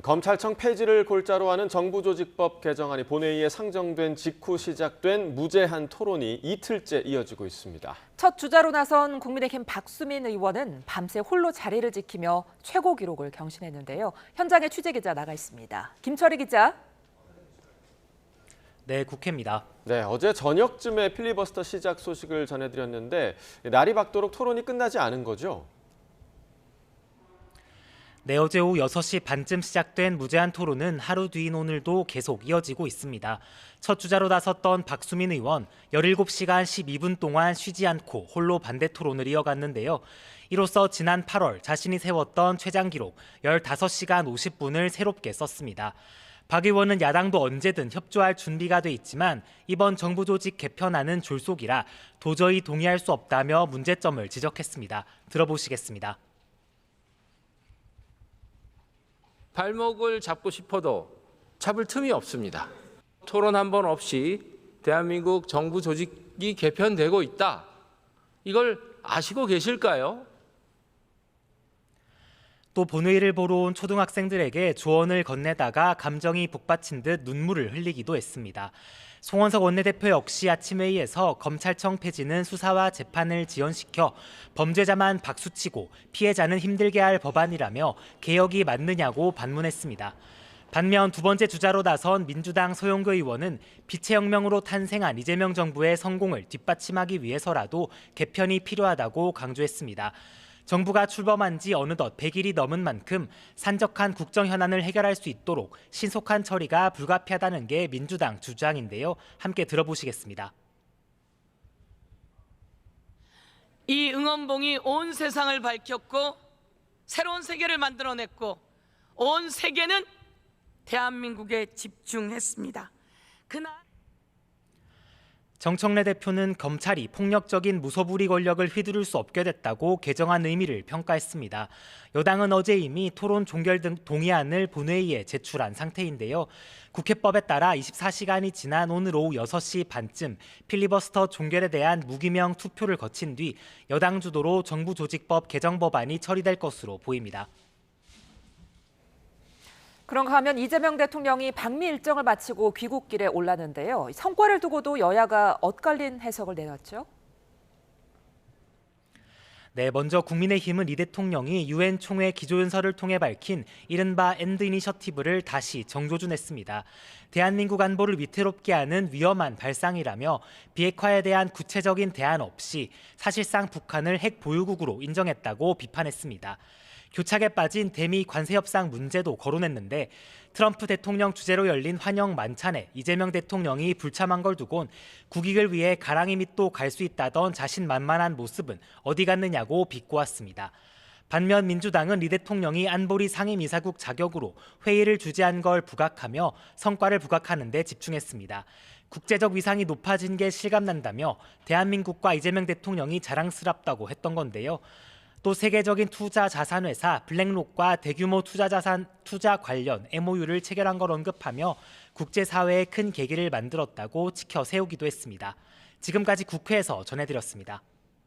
검찰청 폐지를 골자로 하는 정부조직법 개정안이 본회의에 상정된 직후 시작된 무제한 토론이 이틀째 이어지고 있습니다. 첫 주자로 나선 국민의힘 박수민 의원은 밤새 홀로 자리를 지키며 최고 기록을 경신했는데요. 현장에 취재기자 나가 있습니다. 김철희 기자. 네, 국회입니다. 네, 어제 저녁쯤에 필리버스터 시작 소식을 전해드렸는데 날이 밝도록 토론이 끝나지 않은 거죠? 네, 어제 오후 6시 반쯤 시작된 무제한 토론은 하루 뒤인 오늘도 계속 이어지고 있습니다. 첫 주자로 나섰던 박수민 의원 17시간 12분 동안 쉬지 않고 홀로 반대 토론을 이어갔는데요. 이로써 지난 8월 자신이 세웠던 최장 기록 15시간 50분을 새롭게 썼습니다. 박 의원은 야당도 언제든 협조할 준비가 돼 있지만 이번 정부 조직 개편안은 졸속이라 도저히 동의할 수 없다며 문제점을 지적했습니다. 들어보시겠습니다. 발목을 잡고 싶어도 잡을 틈이 없습니다. 토론 한 번 없이 대한민국 정부 조직이 개편되고 있다. 이걸 아시고 계실까요? 또 본회의를 보러 온 초등학생들에게 조언을 건네다가 감정이 북받친 듯 눈물을 흘리기도 했습니다. 송원석 원내대표 역시 아침 회의에서 검찰청 폐지는 수사와 재판을 지연시켜 범죄자만 박수치고 피해자는 힘들게 할 법안이라며 개혁이 맞느냐고 반문했습니다. 반면 두 번째 주자로 나선 민주당 서영교 의원은 빛의 혁명으로 탄생한 이재명 정부의 성공을 뒷받침하기 위해서라도 개편이 필요하다고 강조했습니다. 정부가 출범한 지 어느덧 100일이 넘은 만큼 산적한 국정 현안을 해결할 수 있도록 신속한 처리가 불가피하다는 게 민주당 주장인데요. 함께 들어보시겠습니다. 이 응원봉이 온 세상을 밝혔고 새로운 세계를 만들어냈고 온 세계는 대한민국에 집중했습니다. 그날 정청래 대표는 검찰이 폭력적인 무소불위 권력을 휘두를 수 없게 됐다고 개정안 의미를 평가했습니다. 여당은 어제 이미 토론 종결 등 동의안을 본회의에 제출한 상태인데요. 국회법에 따라 24시간이 지난 오늘 오후 6시 반쯤 필리버스터 종결에 대한 무기명 투표를 거친 뒤 여당 주도로 정부조직법 개정 법안이 처리될 것으로 보입니다. 그런가 하면 이재명 대통령이 방미 일정을 마치고 귀국길에 올랐는데요. 성과를 두고도 여야가 엇갈린 해석을 내놨죠. 네, 먼저 국민의힘은 이 대통령이 유엔 총회 기조연설을 통해 밝힌 이른바 엔드 이니셔티브를 다시 정조준했습니다. 대한민국 안보를 위태롭게 하는 위험한 발상이라며 비핵화에 대한 구체적인 대안 없이 사실상 북한을 핵 보유국으로 인정했다고 비판했습니다. 교착에 빠진 대미 관세 협상 문제도 거론했는데 트럼프 대통령 주재로 열린 환영 만찬에 이재명 대통령이 불참한 걸 두곤 국익을 위해 가랑이 밑도 갈 수 있다던 자신만만한 모습은 어디 갔느냐고 비꼬았습니다. 반면 민주당은 이 대통령이 안보리 상임이사국 자격으로 회의를 주재한 걸 부각하며 성과를 부각하는 데 집중했습니다. 국제적 위상이 높아진 게 실감난다며 대한민국과 이재명 대통령이 자랑스럽다고 했던 건데요. 또 세계적인 투자 자산회사 블랙록과 대규모 투자 관련 MOU를 체결한 걸 언급하며 국제사회에 큰 계기를 만들었다고 치켜 세우기도 했습니다. 지금까지 국회에서 전해드렸습니다.